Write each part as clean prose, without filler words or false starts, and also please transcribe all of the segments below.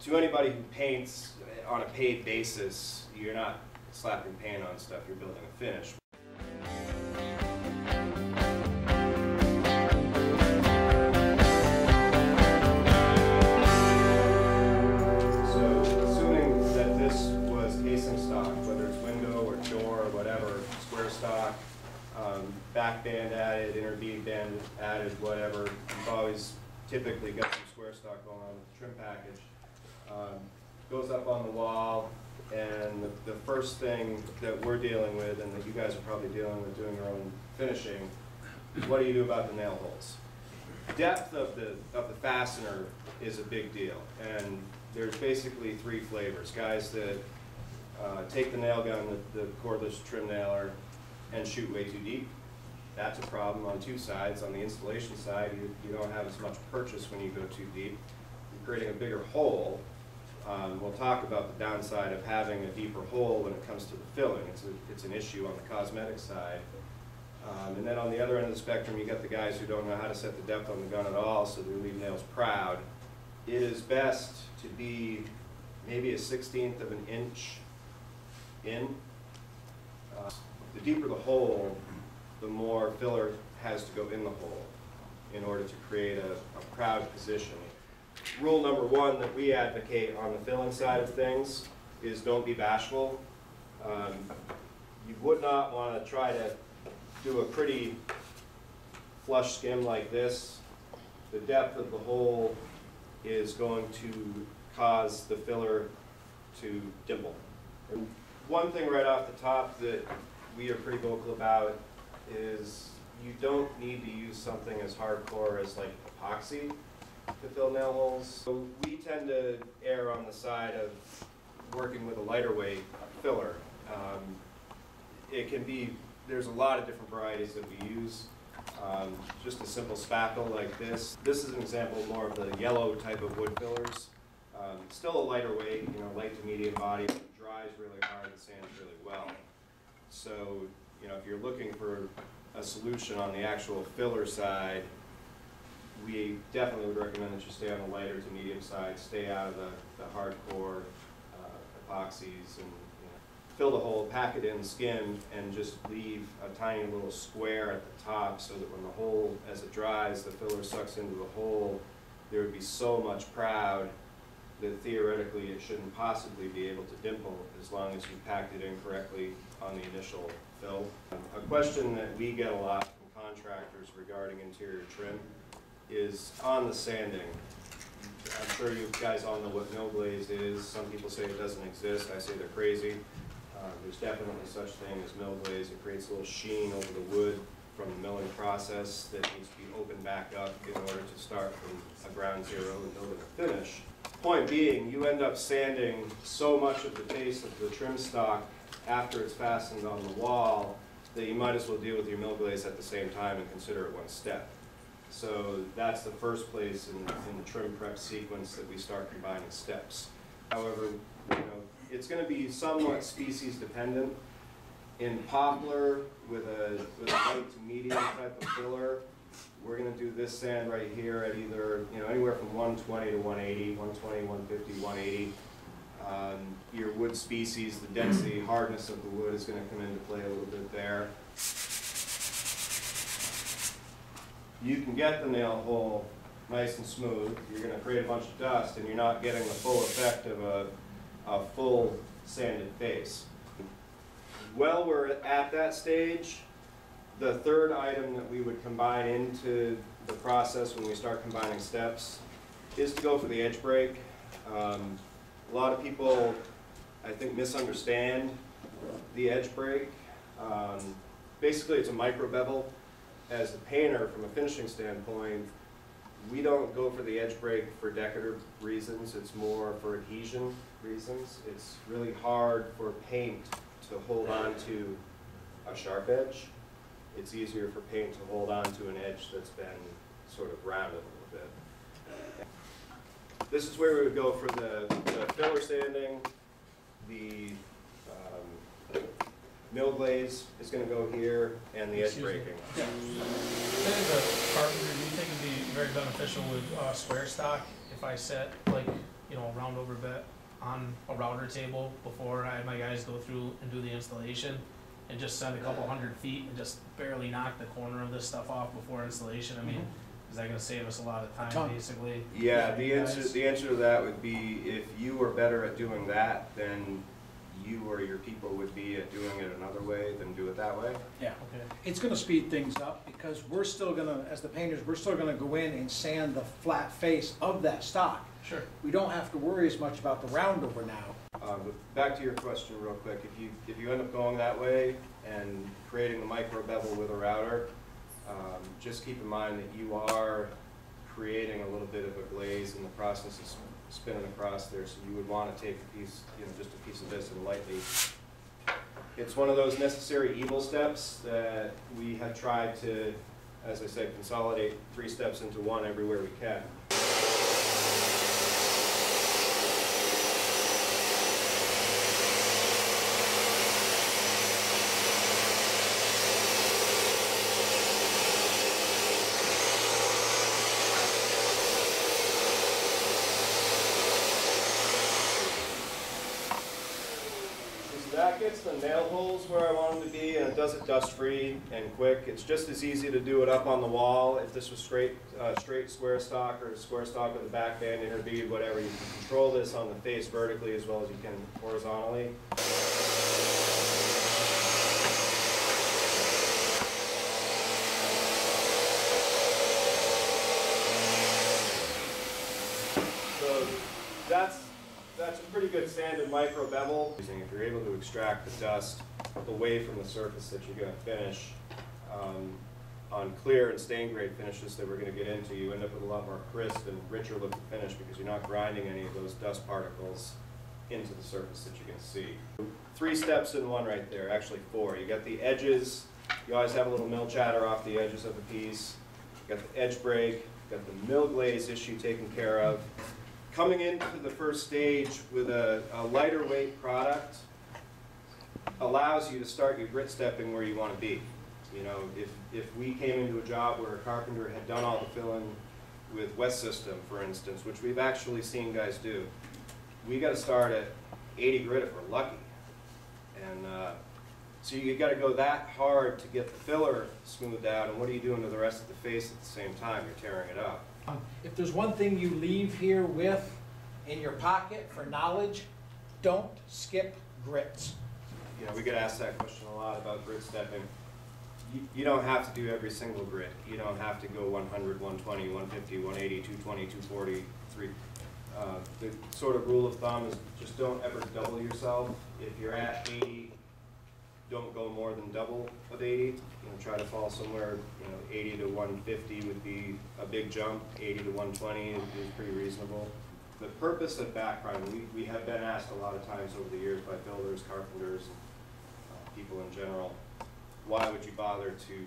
to anybody who paints on a paid basis, you're not slapping paint on stuff, you're building a finish. So assuming that this was casing stock, whether it's window or door or whatever, square stock, back band added, inner bead band added, whatever, you've always typically got some square stock going on with the trim package. Goes up on the wall, and the first thing that we're dealing with, and that you guys are probably dealing with doing your own finishing, is what do you do about the nail holes? Depth of the fastener is a big deal, and there's basically three flavors. Guys that take the nail gun, the cordless trim nailer, and shoot way too deep. That's a problem on two sides. On the installation side, you don't have as much purchase when you go too deep. You're creating a bigger hole. We'll talk about the downside of having a deeper hole when it comes to the filling. It's an issue on the cosmetic side. And then on the other end of the spectrum, you got the guys who don't know how to set the depth on the gun at all, so they leave nails proud. It is best to be maybe a 1/16 of an inch in. The deeper the hole, the more filler has to go in the hole in order to create a proud position. Rule number one that we advocate on the filling side of things is don't be bashful. You would not want to try to do a pretty flush skim like this. The depth of the hole is going to cause the filler to dimple. And one thing right off the top that we are pretty vocal about is you don't need to use something as hardcore as like epoxy to fill nail holes. So we tend to err on the side of working with a lighter weight filler. It can be, there's a lot of different varieties that we use. Just a simple spackle like this. This is an example more of the yellow type of wood fillers. Still a lighter weight, you know, light to medium body, but it dries really hard and sands really well. So, you know, if you're looking for a solution on the actual filler side, we definitely would recommend that you stay on the lighter to medium side, stay out of the hardcore epoxies, and fill the hole, pack it in, skim, and just leave a tiny little square at the top so that when the hole, as it dries, the filler sucks into the hole, there would be so much proud that theoretically it shouldn't possibly be able to dimple as long as you packed it in correctly on the initial fill. A question that we get a lot from contractors regarding interior trim is on the sanding. I'm sure you guys all know what mill glaze is. Some people say it doesn't exist. I say they're crazy. There's definitely such thing as mill glaze. It creates a little sheen over the wood from the milling process that needs to be opened back up in order to start from a ground zero and building a finish. Point being, you end up sanding so much of the face of the trim stock after it's fastened on the wall that you might as well deal with your mill glaze at the same time and consider it one step. So that's the first place in the trim prep sequence that we start combining steps. However, you know, it's going to be somewhat species dependent. In poplar with a light to medium type of filler, we're going to do this sand right here at either, you know, anywhere from 120 to 180, 120, 150, 180. Your wood species, the density, hardness of the wood is going to come into play a little bit there. You can get the nail hole nice and smooth. You're going to create a bunch of dust, and you're not getting the full effect of a full sanded face. Well, we're at that stage. The third item that we would combine into the process when we start combining steps is to go for the edge break. A lot of people, I think, misunderstand the edge break. Basically, it's a micro bevel. As a painter, from a finishing standpoint, we don't go for the edge break for decorative reasons. It's more for adhesion reasons. It's really hard for paint to hold on to a sharp edge. It's easier for paint to hold on to an edge that's been sort of rounded a little bit. This is where we would go for the filler sanding. The mill glaze is going to go here, and the edge breaking. Yeah. As a carpenter, do you think it'd be very beneficial with square stock if I set, like, a round over bit on a router table before I had my guys go through and do the installation, and just send a couple 100 feet and just barely knock the corner of this stuff off before installation. I mean, is that gonna save us a lot of time, basically? Yeah, the answer to that would be, if you were better at doing that, then you or your people would be at doing it another way than do it that way. Yeah, Okay. it's gonna speed things up because we're still gonna, as the painters, we're still gonna go in and sand the flat face of that stock. Sure. We don't have to worry as much about the roundover now. But back to your question real quick, if you end up going that way and creating the micro bevel with a router, just keep in mind that you are creating a little bit of a glaze in the process of spinning across there, so you would want to take a piece, just a piece of this and lightly. It's one of those necessary evil steps that we have tried to, as I say, consolidate 3 steps into one everywhere we can. That gets the nail holes where I want them to be, and it does it dust-free and quick. It's just as easy to do it up on the wall. If this was straight square stock or square stock with a back band, inner bead, whatever, you can control this on the face vertically as well as you can horizontally. So that's a pretty good sanded micro bevel. If you're able to extract the dust away from the surface that you're going to finish, on clear and stain grade finishes that we're going to get into, you end up with a lot more crisp and richer looking finish because you're not grinding any of those dust particles into the surface that you're going to see. 3 steps in one right there, actually 4. You got the edges, you always have a little mill chatter off the edges of the piece. You got the edge break, you got the mill glaze issue taken care of. Coming into the first stage with a lighter weight product allows you to start your grit stepping where you want to be. If we came into a job where a carpenter had done all the filling with West System, for instance, which we've actually seen guys do, we got to start at 80 grit if we're lucky. And so you got to go that hard to get the filler smoothed out, and what are you doing to the rest of the face at the same time? You're tearing it up. If there's one thing you leave here with in your pocket for knowledge, don't skip grits. We get asked that question a lot about grit stepping. You don't have to do every single grit. You don't have to go 100, 120, 150, 180, 220, 240, 3. The sort of rule of thumb is just don't ever double yourself. If you're at 80, don't go more than double of 80. Try to fall somewhere, 80 to 150 would be a big jump. 80 to 120 is pretty reasonable. The purpose of back priming, we have been asked a lot of times over the years by builders, carpenters, and people in general, why would you bother to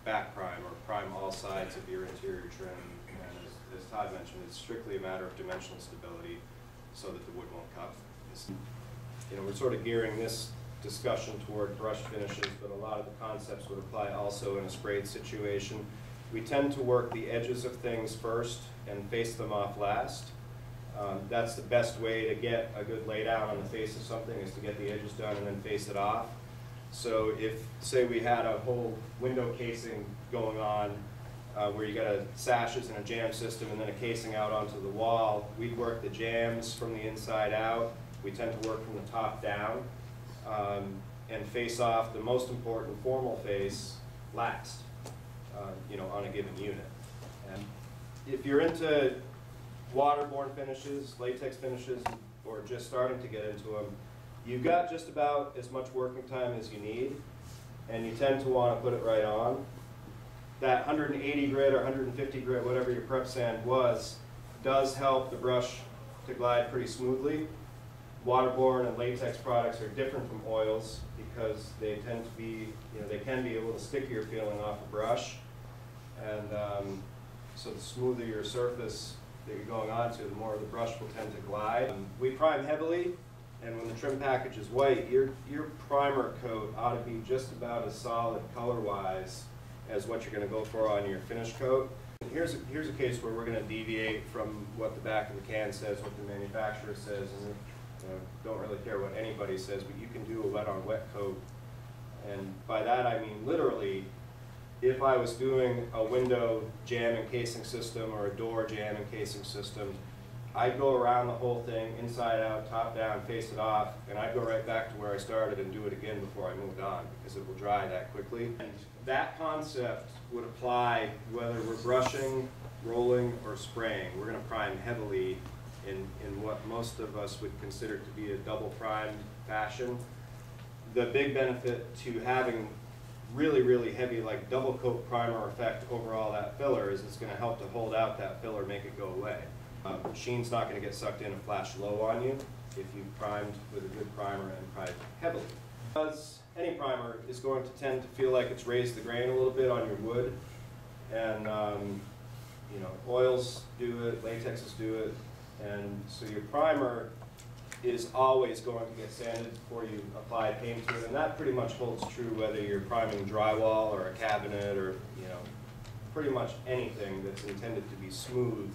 back prime or prime all sides of your interior trim? And as Todd mentioned, it's strictly a matter of dimensional stability so that the wood won't cut. We're sort of gearing this discussion toward brush finishes, but a lot of the concepts would apply also in a sprayed situation. We tend to work the edges of things first and face them off last. That's the best way to get a good laid out on the face of something, is to get the edges done and then face it off. So if, say, we had a whole window casing going on where you got sashes and a jam system and then a casing out onto the wall, we'd work the jams from the inside out. We tend to work from the top down. And face off the most important formal face last, on a given unit. And if you're into waterborne finishes, latex finishes, or just starting to get into them, you've got just about as much working time as you need, and you tend to want to put it right on. That 180 grit or 150 grit, whatever your prep sand was, does help the brush to glide pretty smoothly. Waterborne and latex products are different from oils because they tend to be, they can be a little stickier feeling off a brush. And so the smoother your surface that you're going onto, the more the brush will tend to glide. We prime heavily, and when the trim package is white, your primer coat ought to be just about as solid color-wise as what you're going to go for on your finish coat. Here's a case where we're going to deviate from what the back of the can says, what the manufacturer says, and don't really care what anybody says, but you can do a wet on wet coat. And by that I mean literally, if I was doing a window jam and casing system or a door jam and casing system, I'd go around the whole thing, inside out, top down, face it off, and I'd go right back to where I started and do it again before I moved on, because it will dry that quickly. And that concept would apply whether we're brushing, rolling, or spraying. We're going to prime heavily in what most of us would consider to be a double primed fashion. The big benefit to having really, really heavy, like double coat primer effect over all that filler is it's going to help to hold out that filler, make it go away. Sheen's not going to get sucked in and flash low on you if you primed with a good primer and primed heavily. Because any primer is going to tend to feel like it's raised the grain a little bit on your wood, and you know, oils do it, latexes do it, and so your primer is always going to get sanded before you apply paint to it, and that pretty much holds true whether you're priming drywall or a cabinet or, you know, pretty much anything that's intended to be smooth.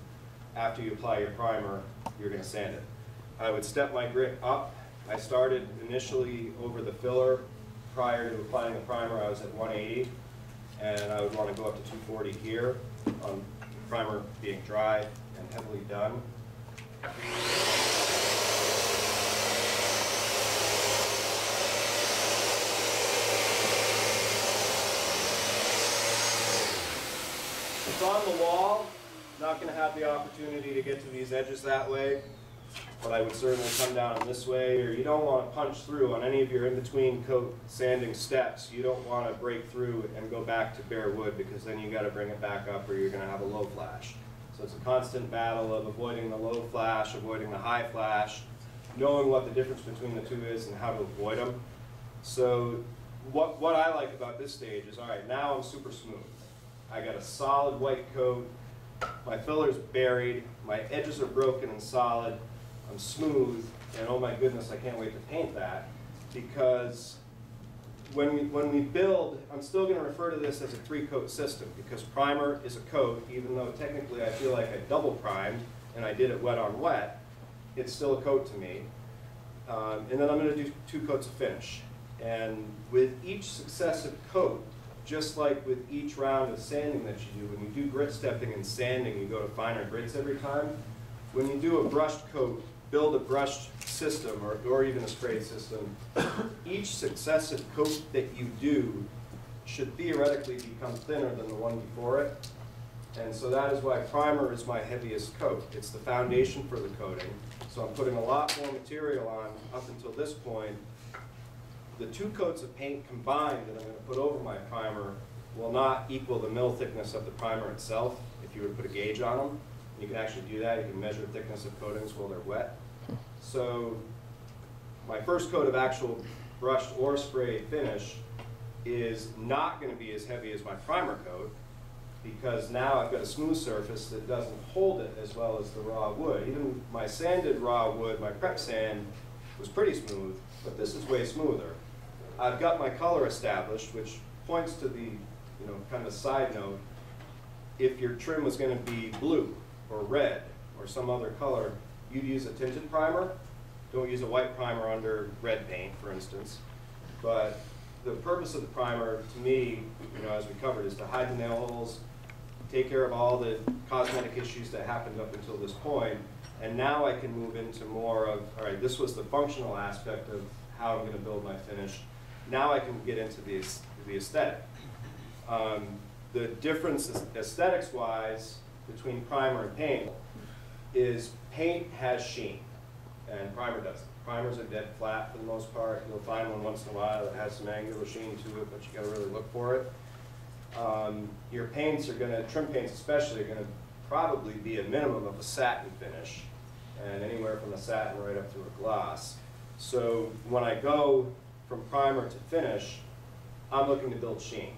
After you apply your primer, you're going to sand it. I would step my grit up. I started initially over the filler. Prior to applying the primer, I was at 180, and I would want to go up to 240 here, on the primer being dry and heavily done. It's on the wall. Not going to have the opportunity to get to these edges that way, but I would certainly come down this way, or you don't want to punch through on any of your in-between coat sanding steps. You don't want to break through and go back to bare wood, because then you got to bring it back up or you're going to have a low flash. So it's a constant battle of avoiding the low flash, avoiding the high flash, knowing what the difference between the two is and how to avoid them. So what I like about this stage is, all right, now I'm super smooth. I got a solid white coat. My filler's buried, my edges are broken and solid, I'm smooth, and oh my goodness, I can't wait to paint that, because when we build, I'm still going to refer to this as a 3-coat system, because primer is a coat, even though technically I feel like I double primed and I did it wet on wet, it's still a coat to me. And then I'm going to do 2 coats of finish. And with each successive coat, just like with each round of sanding that you do, when you do grit stepping and sanding, you go to finer grits every time. When you do a brushed coat, build a brushed system or even a sprayed system, each successive coat that you do should theoretically become thinner than the one before it. And so that is why primer is my heaviest coat. It's the foundation for the coating. So I'm putting a lot more material on up until this point. The 2 coats of paint combined that I'm going to put over my primer will not equal the mill thickness of the primer itself if you were to put a gauge on them. You can actually do that. You can measure the thickness of coatings while they're wet. So my first coat of actual brushed or sprayed finish is not going to be as heavy as my primer coat, because now I've got a smooth surface that doesn't hold it as well as the raw wood. Even my sanded raw wood, my prep sand, was pretty smooth, but this is way smoother. I've got my color established, which points to the, you know, kind of side note. If your trim was going to be blue or red or some other color, you'd use a tinted primer. Don't use a white primer under red paint, for instance. But the purpose of the primer, to me, you know, as we covered, is to hide the nail holes, take care of all the cosmetic issues that happened up until this point, and now I can move into more of, all right, this was the functional aspect of how I'm going to build my finish. Now I can get into the aesthetic. The difference aesthetics-wise between primer and paint is paint has sheen, and primer doesn't. Primers are dead flat for the most part. You'll find one once in a while that has some angular sheen to it, but you got to really look for it. Your paints are going to, trim paints especially, are going to probably be a minimum of a satin finish, and anywhere from a satin right up to a gloss. So when I go from primer to finish, I'm looking to build sheen.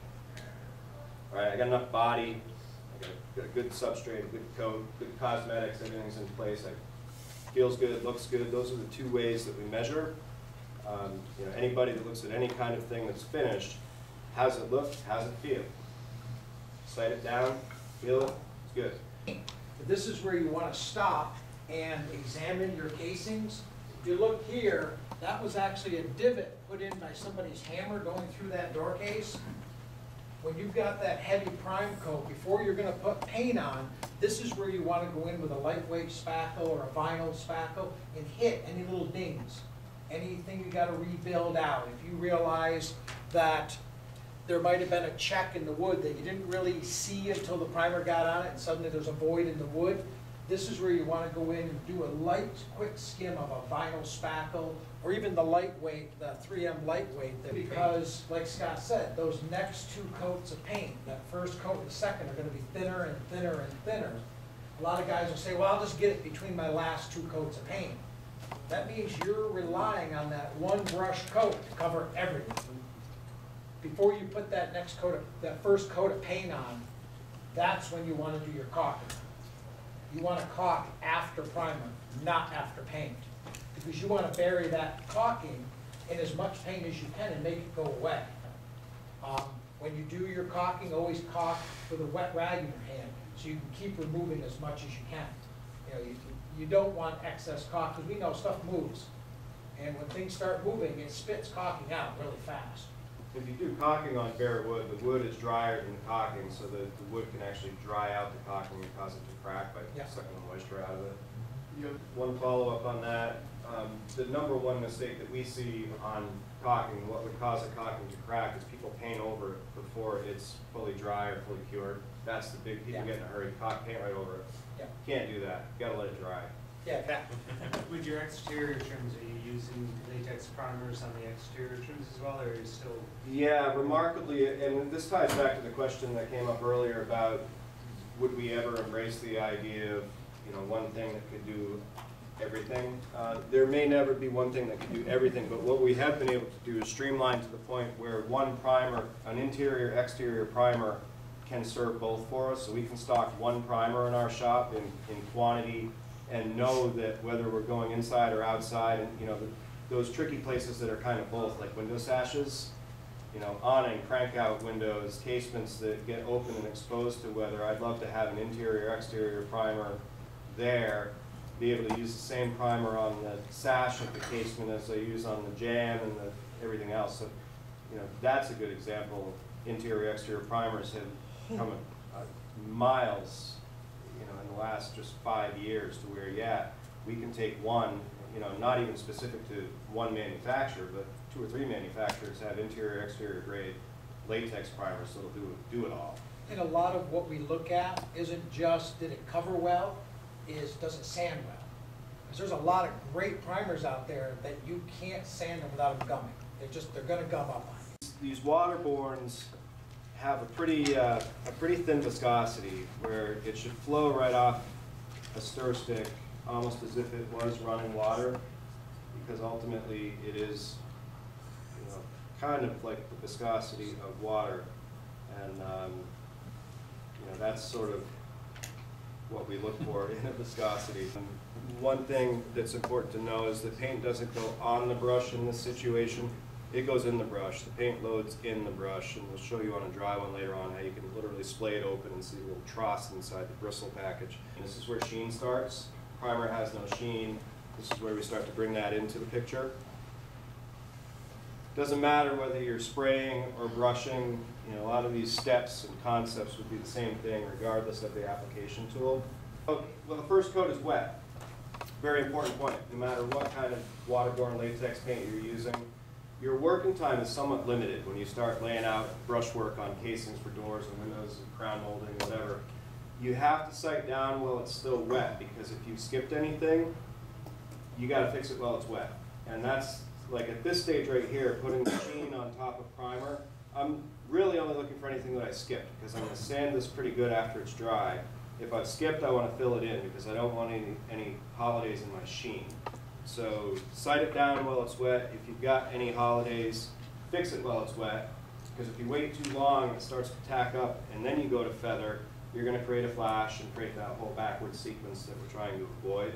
All right, I got enough body, I got a good substrate, a good coat, good cosmetics, everything's in place. Feels good, looks good. Those are the 2 ways that we measure. You know, anybody that looks at any kind of thing that's finished, how's it look, how's it feel? Sight it down, feel it, It's good. This is where you want to stop and examine your casings. If you look here, that was actually a divot put in by somebody's hammer going through that door case. When you've got that heavy prime coat, before you're going to put paint on, this is where you want to go in with a lightweight spackle or a vinyl spackle and hit any little dings, anything you got to rebuild out. If you realize that there might have been a check in the wood that you didn't really see until the primer got on it and suddenly there's a void in the wood, this is where you want to go in and do a light, quick skim of a vinyl spackle or even the lightweight, the 3M lightweight, because like Scott said, those next two coats of paint, that first coat and the second, are going to be thinner and thinner and thinner. A lot of guys will say, well, I'll just get it between my last two coats of paint. That means you're relying on that one brush coat to cover everything. Before you put that next coat of, that first coat of paint on, that's when you want to do your caulking. You want to caulk after primer, not after paint, because you want to bury that caulking in as much paint as you can and make it go away. When you do your caulking, always caulk with a wet rag in your hand so you can keep removing as much as you can. You know, you don't want excess caulk, because we know stuff moves. And when things start moving, it spits caulking out really fast. If you do caulking on bare wood, the wood is drier than the caulking, so that the wood can actually dry out the caulking and cause it to crack by sucking the moisture out of it. One follow-up on that, the number one mistake that we see on caulking, what would cause a caulking to crack, is people paint over it before it's fully dry or fully cured. That's the big, people get in a hurry, caulk, paint right over it. Can't do that, you gotta let it dry. With your exterior trims, are you using latex primers on the exterior trims as well, or are you still? Yeah, remarkably, and this ties back to the question that came up earlier about would we ever embrace the idea of, you know, one thing that could do everything. There may never be one thing that can do everything, but what we have been able to do is streamline to the point where one primer, an interior, exterior primer, can serve both for us. So we can stock one primer in our shop in quantity and know that whether we're going inside or outside, and you know, those tricky places that are kind of both, like window sashes, you know, on and crank out windows, casements that get open and exposed to weather. I'd love to have an interior, exterior primer there, be able to use the same primer on the sash of the casement as I use on the jamb and everything else. So, you know, that's a good example. Interior, exterior primers have come miles, you know, in the last just 5 years to where, we can take one, you know, not even specific to one manufacturer, but 2 or 3 manufacturers have interior, exterior grade latex primers that'll do it all. And a lot of what we look at isn't just did it cover well, is does it sand well? Because there's a lot of great primers out there that you can't sand them without them gumming. They're going to gum up on you. These waterbornes have a pretty thin viscosity where it should flow right off a stir stick almost as if it was running water, because ultimately it is, you know, kind of like the viscosity of water, and you know, that's sort of what we look for in a viscosity. One thing that's important to know is the paint doesn't go on the brush in this situation. It goes in the brush. The paint loads in the brush, and we'll show you on a dry one later on how you can literally splay it open and see a little troughs inside the bristle package. And this is where sheen starts. Primer has no sheen. This is where we start to bring that into the picture. Doesn't matter whether you're spraying or brushing, you know, a lot of these steps and concepts would be the same thing regardless of the application tool. Well, the first coat is wet. Very important point. No matter what kind of waterborne latex paint you're using, your working time is somewhat limited when you start laying out brushwork on casings for doors and windows and crown molding, whatever. You have to sight down while it's still wet, because if you've skipped anything, you got to fix it while it's wet. And that's, like at this stage right here, putting the sheen on top of primer, I'm really only looking for anything that I skipped, because I'm going to sand this pretty good after it's dry. If I've skipped, I want to fill it in, because I don't want any holidays in my sheen. So sight it down while it's wet. If you've got any holidays, fix it while it's wet, because if you wait too long, it starts to tack up, and then you go to feather, you're going to create a flash and create that whole backward sequence that we're trying to avoid.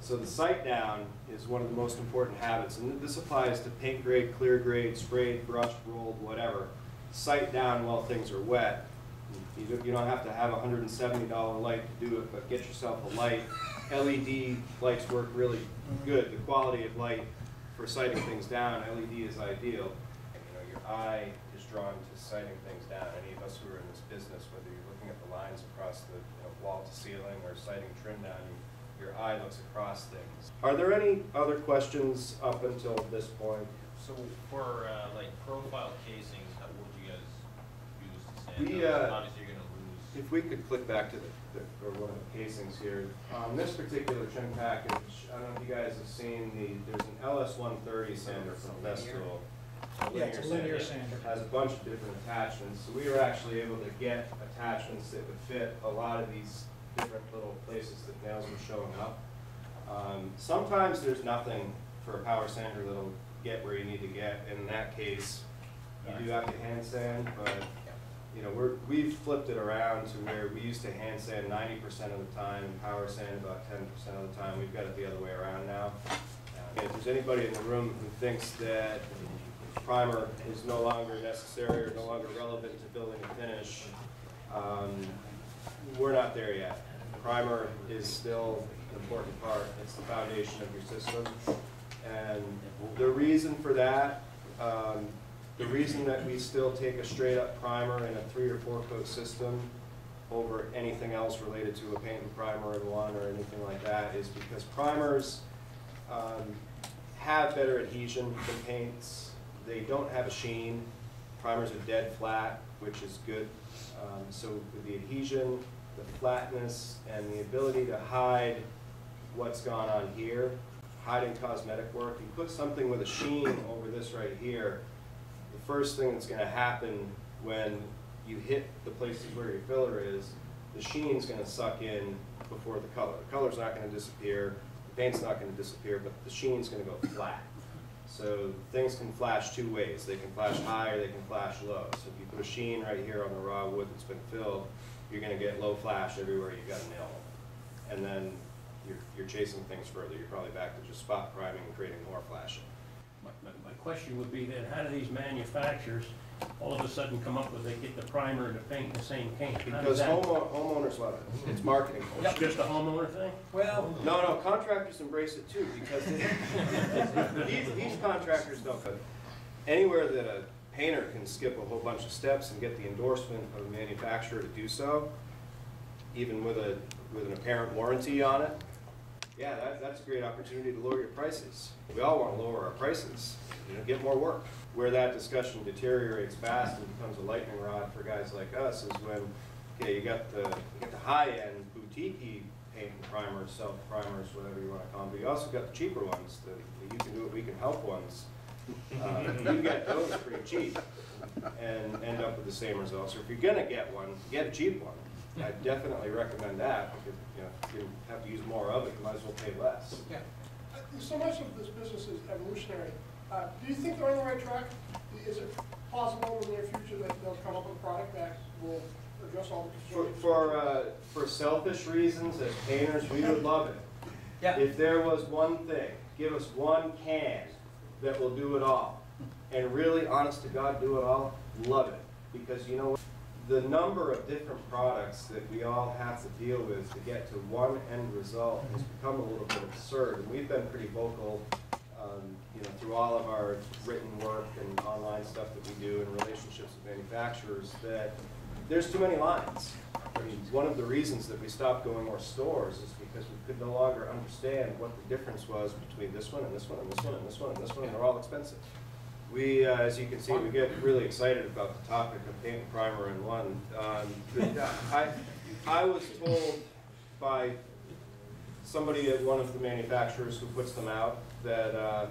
So the sight down is one of the most important habits, and this applies to paint grade, clear grade, sprayed, brushed, rolled, whatever. Sight down while things are wet. You don't have to have a $170 light to do it, but get yourself a light. LED lights work really good. The quality of light for sighting things down, LED is ideal. And, you know, your eye is drawn to sighting things down. Any of us who are in this business, whether you're looking at the lines across the wall to ceiling or sighting trim down, your eye looks across things. Are there any other questions up until this point? So for like profile casings, how would you guys use to sand We, those? Obviously you're gonna lose. If we could click back to or one of the casings here. On this particular trim package, I don't know if you guys have seen there's an LS130 sander from Festool. Yeah, it's a linear sander. It has a bunch of different attachments. So we were actually able to get attachments that would fit a lot of these different little places that nails were showing up. Sometimes there's nothing for a power sander that'll get where you need to get. In that case, you do have to hand sand, but you know, we've flipped it around to where we used to hand sand 90% of the time and power sand about 10% of the time. We've got it the other way around now. If there's anybody in the room who thinks that primer is no longer necessary or no longer relevant to building a finish, we're not there yet. Primer is still an important part. It's the foundation of your system. And the reason for that, the reason that we still take a straight up primer in a 3 or 4 coat system over anything else related to a paint and primer in one or anything like that is because primers have better adhesion than paints. They don't have a sheen. Primers are dead flat, which is good. So with the adhesion, the flatness, and the ability to hide what's gone on here, hiding cosmetic work, you put something with a sheen over this right here, the first thing that's going to happen when you hit the places where your filler is, the sheen's going to suck in before the color. The color's not going to disappear, the paint's not going to disappear, but the sheen's going to go flat. So things can flash 2 ways. They can flash high or they can flash low. So if you put a sheen right here on the raw wood that's been filled, you're going to get low flash everywhere you've got a nail. And then you're chasing things further. You're probably back to just spot priming and creating more flashing. My question would be then, how do these manufacturers all of a sudden come up with, they get the primer and the paint in the same can? Because homeowners love it. It's marketing. It's just a homeowner thing? Well, No, contractors embrace it too, because these contractors don't. Anywhere that a painter can skip a whole bunch of steps and get the endorsement of a manufacturer to do so, even with an apparent warranty on it, yeah, that's a great opportunity to lower your prices. We all want to lower our prices, get more work. Where that discussion deteriorates fast and becomes a lightning rod for guys like us is when, okay, you got the high-end boutique paint and primers, self-primers, whatever you want to call them, but you also got the cheaper ones, the you can do it, we can help ones. You can get those pretty cheap and end up with the same results. Or if you're going to get one, get a cheap one. I definitely recommend that because if you have to use more of it, you might as well pay less. yeah. So much of this business is evolutionary. Do you think they're on the right track? Is it possible in the near future that they'll come up with a product that will address all the concerns? For selfish reasons, as painters, we would love it. Yeah. If there was one thing, give us one can that will do it all. And really, honest to God, do it all, love it. Because you know what? The number of different products that we all have to deal with to get to one end result has become a little bit absurd. And we've been pretty vocal through all of our written work and online stuff that we do in relationships with manufacturers that there's too many lines. I mean, one of the reasons that we stopped going more stores is because we could no longer understand what the difference was between this one and this one and this one and this one and this one, and they're all expensive. We, as you can see, we get really excited about the topic of paint and primer in one. I was told by somebody at one of the manufacturers who puts them out that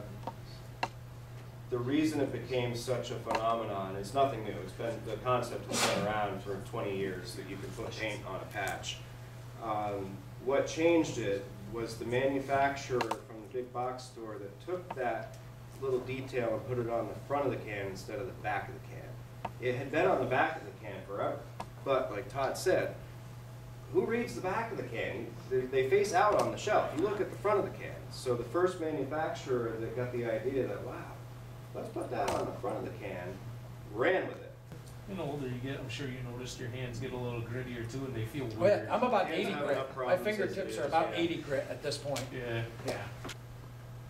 the reason it became such a phenomenon is nothing new. It's been, the concept has been around for 20 years that you can put paint on a patch. What changed it was the manufacturer from the big box store that took that little detail and put it on the front of the can instead of the back of the can. It had been on the back of the can forever, but like Todd said, who reads the back of the can? They face out on the shelf. You look at the front of the can. So the first manufacturer that got the idea that, wow, let's put that on the front of the can, ran with it. the older you get, I'm sure you noticed your hands get a little grittier too, and they feel Well, weird. I'm about Hands 80 have grit. enough My problems as it fingertips are is, about yeah. 80 grit at this point. Yeah. Yeah.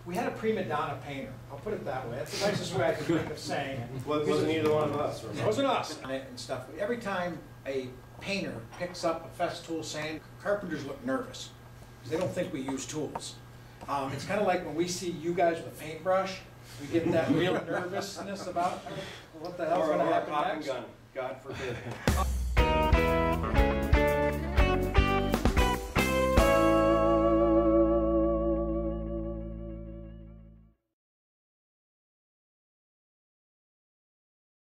We had a prima donna painter, I'll put it that way, that's the nicest way I can think of saying it. Wasn't either one of us, It remember? wasn't us. And stuff, every time a painter picks up a Festool sand, carpenters look nervous, because they don't think we use tools. It's kind of like when we see you guys with a paintbrush, we get that real nervousness about what the hell's Or gonna a happen cotton next. gun, God forbid.